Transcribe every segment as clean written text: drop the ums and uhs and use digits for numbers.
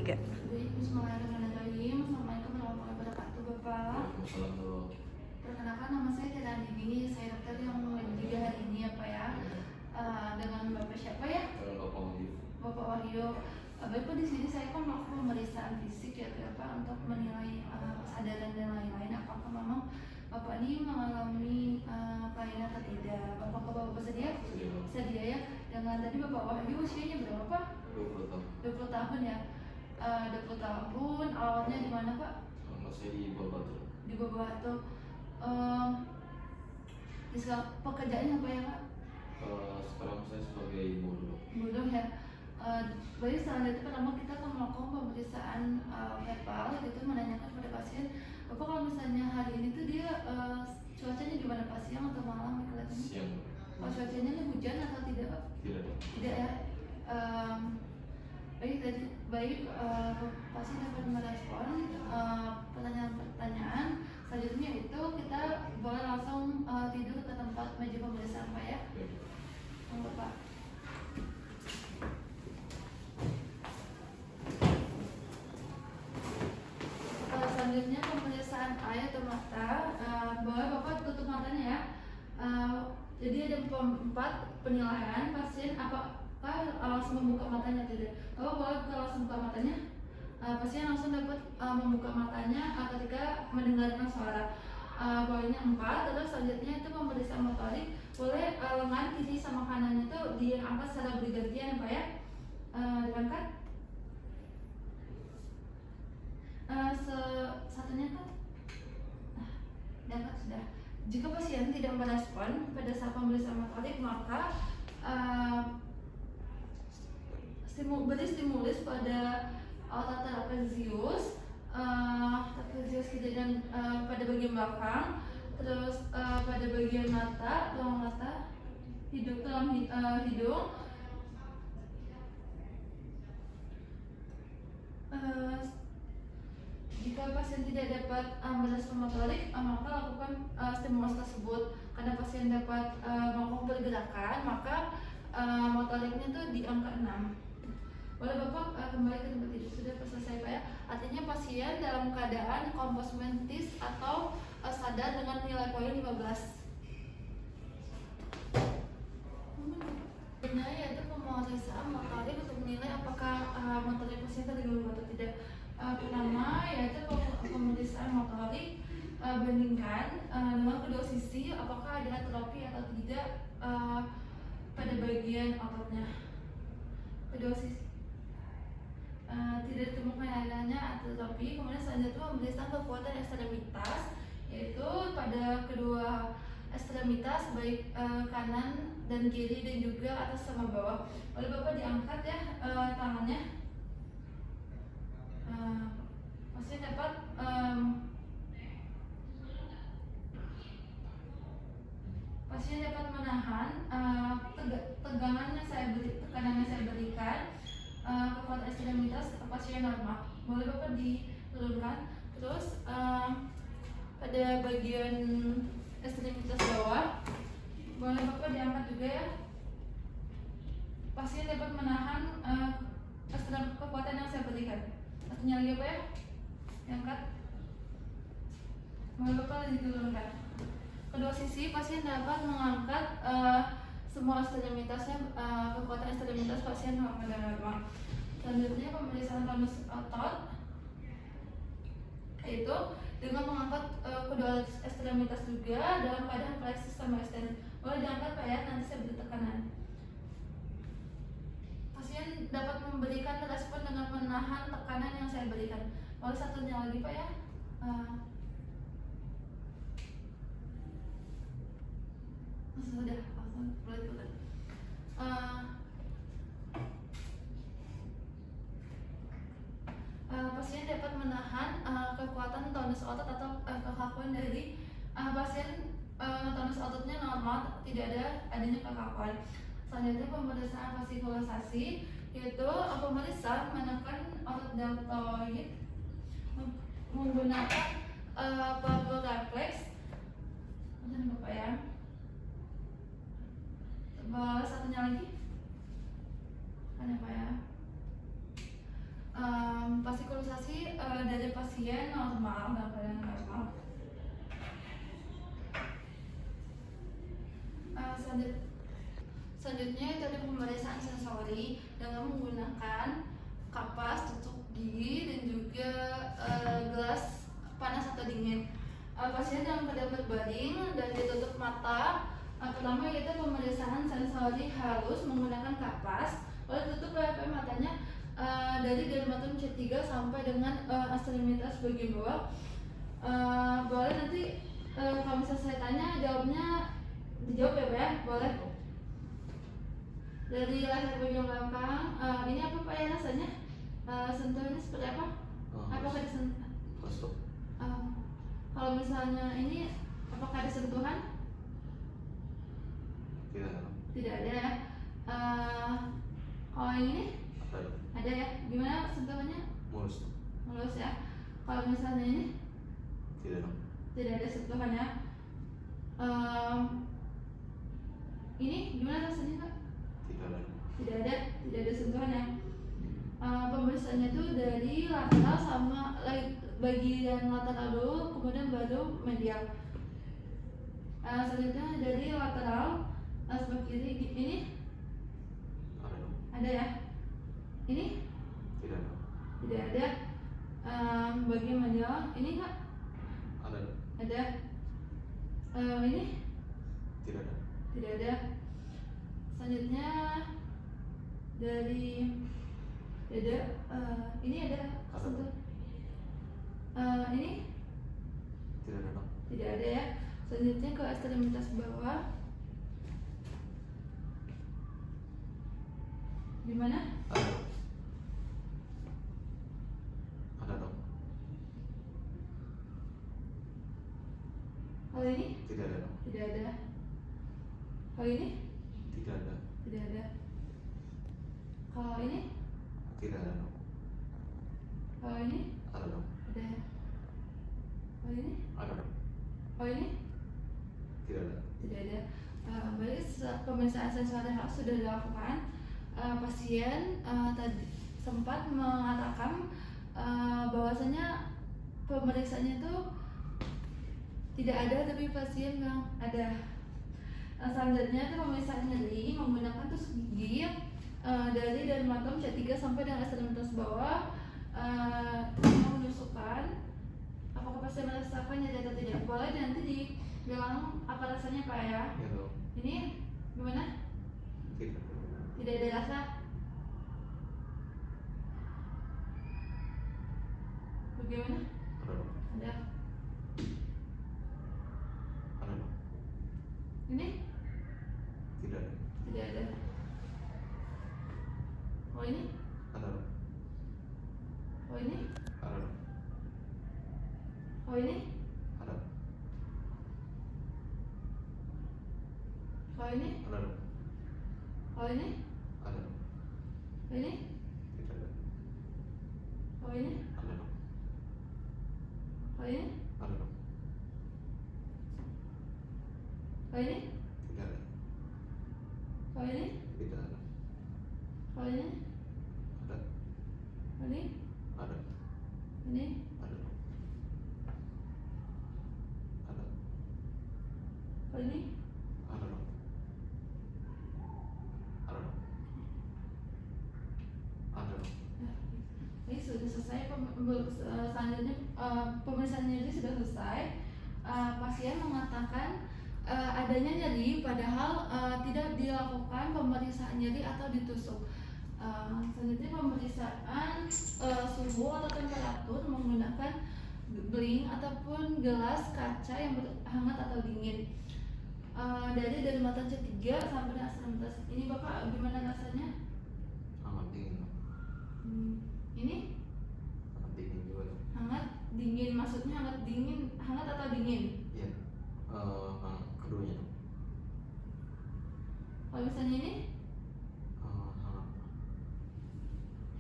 Ya. Bismillahirrahmanirrahim. Assalamualaikum warahmatullahi wabarakatuh, Bapak. Perkenalkan, nama saya Tira Andini. Saya dokter yang juga hari ini ya, Pak ya. Dengan Bapak siapa ya? Bapak Wahyu. Bapak di sini saya kan melakukan pemeriksaan fisik ya, Bapak, untuk menilai kesadaran dan lain-lain. Apakah memang Bapak ini mengalami kelainan atau tidak? Bapak bersedia? Sedia ya. Dengan tadi Bapak Wahyu usianya berapa, Pak? 20 tahun. 20 tahun ya. 20 tahun, awalnya di mana, Pak? Masih di Bogor. Di Bogor. Pekerjaannya apa ya, Pak? Sekarang saya sebagai buruh. Buruh ya. Baik, selanjutnya pertama kita akan melakukan pemeriksaan verbal, itu menanyakan pada pasien, Bapak kalau misalnya hari ini tuh dia cuacanya gimana, Pak? Siang atau malam kelihatannya? Siang. Oh, cuacanya ini hujan atau tidak, Pak? Tidak. Tidak ya. Baik, pasien dapat merespon pertanyaan-pertanyaan. Selanjutnya itu kita boleh langsung tidur ke tempat meja pemeriksaan, Pak ya. Monggo, Pak. Selanjutnya pemeriksaan eye atau mata. Boleh Bapak tutup matanya ya. Jadi ada 4 penilaian pasien apakah langsung membuka matanya tidak. Bapak boleh langsung buka matanya. Pasien langsung dapat membuka matanya ketika mendengarkan suara. Poinnya 4. Terus selanjutnya itu pemeriksaan motorik. Boleh lengan kiri sama kanannya itu diangkat secara bergantian, Pak ya. Diangkat. Satunya kan diangkat sudah. Jika pasien tidak merespon pada saat pemeriksaan motorik, maka beri stimulus pada otot trapezius, kejadian pada bagian belakang, terus pada bagian mata, tulang mata, hidung. Jika pasien tidak dapat merespon motorik, maka lakukan stimulus tersebut. Karena pasien dapat melakukan pergerakan, maka motoriknya itu di angka 6. Boleh Bapak kembali ke tempat tidur, sudah selesai, Pak ya. Artinya pasien dalam keadaan kompos mentis atau sadar dengan nilai poin 15. Ini yaitu pemeriksaan motorik untuk menilai apakah motorik pasien terganggu atau tidak. Pertama yaitu pemeriksaan motorik, bandingkan dengan kedua sisi apakah ada atrofi atau tidak pada bagian ototnya. Kedua sisi tidak ditemukan adanya atrofi. Kemudian selanjutnya pemeriksaan kekuatan ekstremitas, yaitu pada kedua ekstremitas baik kanan dan kiri dan juga atas sama bawah. Oleh Bapak diangkat ya tangannya. Pasien dapat menahan tekanan yang saya berikan. Kekuatan ekstremitas pasien normal. Boleh Bapak diturunkan. Terus pada bagian ekstremitas bawah boleh Bapak diangkat juga ya. Pasien dapat menahan kekuatan yang saya berikan. Satunya lagi apa ya? Diangkat. Boleh Bapak diturunkan. Kedua sisi pasien dapat mengangkat semua ekstremitasnya, kekuatan ekstremitas pasien normal dan normal. Selanjutnya pemeriksaan tonus otot, yaitu dengan mengangkat kedua ekstremitas juga dalam keadaan flexi sama extend. Boleh diangkat Pak ya, nanti saya beri tekanan. Pasien dapat memberikan respon dengan menahan tekanan yang saya berikan. Boleh satunya lagi Pak ya. Sudah, boleh turun. Pasien dapat menahan kekuatan tonus otot atau kekakuan dari pasien. Tonus ototnya normal, tidak adanya kekakuan. Selanjutnya pemeriksaan fasikulasasi, yaitu pemeriksa menekan otot deltoid menggunakan peluru refleks. Benar Bapak ya. Satunya lagi, kan ya Pak ya. Pulsasi dari pasien normal, dalam keadaan normal. Selanjutnya itu ada pemeriksaan sensori dengan menggunakan kapas, tutup gigi, dan juga gelas panas atau dingin. Pasien dalam keadaan berbaring dan ditutup mata. Pertama yaitu pemeriksaan sensori halus menggunakan kapas, lalu tutup matanya dari dermatom C3 sampai dengan ekstremitas bagian bawah. Boleh nanti kalau misalnya saya tanya jawabnya dijawab ya Pak ya, boleh. Dari leher bagian belakang, ini apa Pak ya rasanya? Sentuhannya seperti apa? Apakah disentuh? Masuk. Kalau misalnya ini, apakah ada sentuhan? Tidak. Tidak ada ya. Kalau yang ini? Ada ya. Gimana sentuhannya? Mulus. Mulus ya. Kalau misalnya ini? Tidak. Tidak ada sentuhannya. Ini gimana rasanya Kak? Tidak ada sentuhannya. Pemeriksaannya itu dari lateral sama bagian lateral dulu, kemudian baru medial. Selanjutnya dari lateral sebelah kiri ini ada ya. Ini tidak ada. Bagian medial ini Kak? Ada. Ini tidak ada. Selanjutnya dari dada, ini ada sentuh. Ini tidak ada ya. Selanjutnya ke ekstremitas bawah. Di mana? Kalau ini? Tidak ada. Kalau ini? Tidak ada. Kalau ini? Kalau ini? Ada. Kalau ini? Kalau ini? Tidak ada. Baik, pemeriksaan sensori halus sudah dilakukan. Pasien tadi sempat mengatakan bahwasanya pemeriksaannya itu tidak ada, tapi pasien bilang ada. Selanjutnya itu pemeriksaan nyeri menggunakan tusuk gigi dari dermatom C3 sampai dengan ekstremitas bawah, menunjukkan apakah pasien merasakan nyeri atau tidak. Boleh nanti dibilang apa rasanya Pak ya. Ini gimana? Tidak ada rasa. Bagaimana? Ada. Ini? Tidak ada. Oh ini? Oh ini? Oh ini? Oh ini? Oh ini? Oh ini? Oh ini? Oh ini? Oh ini? Oh ini? Oh ini? Oh ini? Ini? Oh ini? Ini sudah selesai. Selanjutnya pemeriksaan nyeri sudah selesai. Pasien mengatakan adanya nyeri padahal tidak dilakukan pemeriksaan nyeri atau ditusuk. Selanjutnya pemeriksaan suhu atau temperatur menggunakan bling ataupun gelas kaca yang hangat atau dingin. Dari mata C3 sampai dengan ekstremitas. Ini Bapak gimana rasanya? Ini? Hangat dingin, maksudnya hangat dingin, hangat atau dingin? Iya. Keduanya. Kalau misalnya ini?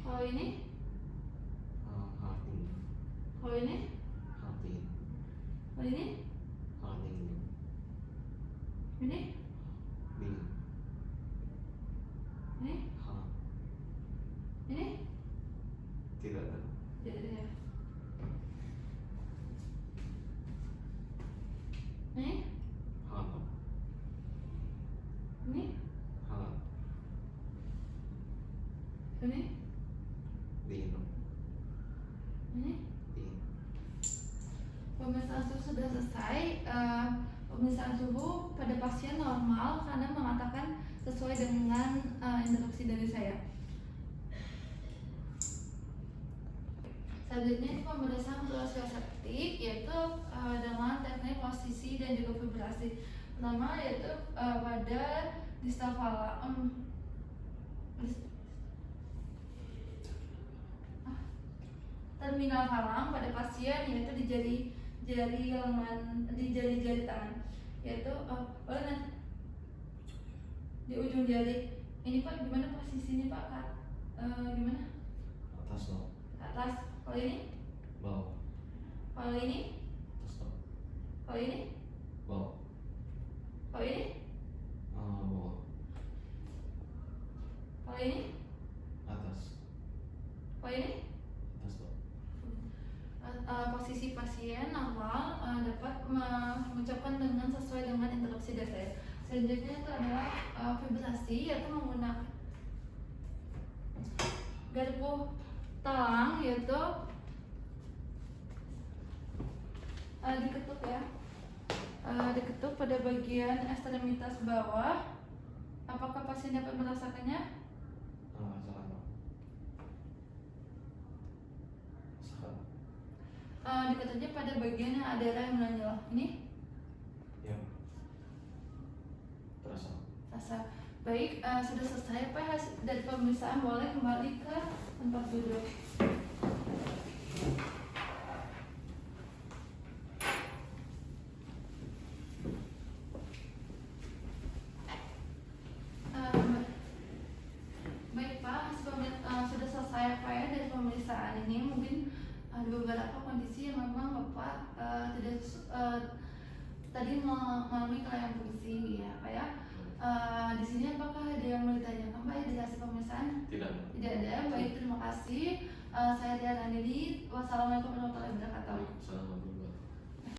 Kalau ini? Kalau ini? Kalau ini? Ini? Ini? Ini? Tidak ada. Jadi ya. Nih, Hangat Pak. ini, Hangat. ini, Dingin Pak. ini. Dingin. Pemeriksaan suhu sudah selesai. Pemeriksaan suhu pada pasien normal karena mengatakan sesuai dengan instruksi dari saya. Selanjutnya pemeriksaan prostatik yaitu dengan teknik posisi dan juga vibrasi. Pertama yaitu pada distal terminal falang pada pasien yaitu di jari tangan yaitu boleh nanti di ujung jari ini Pak, gimana posisinya Pak? Gimana? Atas Pak. Atas. Kalau ini? Bawah. Kalau ini? Atas Pak. Kalau ini? Bawah. Kalau ini? Bawah. Kalau ini? Atas. Kalau ini? Atas Pak. Posisi pasien normal dapat mengucapkan dengan sesuai dengan instruksi dari saya. Selanjutnya itu adalah vibrasi yaitu menggunakan garpu talang yaitu diketuk ya, diketuk pada bagian ekstremitas bawah. Apakah pasien dapat merasakannya? Rasakan Pak. Rasakan. Dekat aja pada bagian yang ada darah yang menonjol. Ini Ya. Terasa. rasa baik. Sudah selesai Pak dari pemeriksaan, boleh kembali ke tempat duduk. Baik Pak, sudah selesai Pak ya dari pemeriksaan ini. Mungkin ada beberapa kondisi yang memang Bapak tidak tadi mengalami kelainan fungsi ya Pak ya. Di sini apakah ada yang mau ditanyakan Pak dari hasil pemeriksaan? Tidak. Tidak ada. Baik, terima kasih. Saya Tiara Nidi. Wassalamualaikum warahmatullahi wabarakatuh. Assalamualaikum.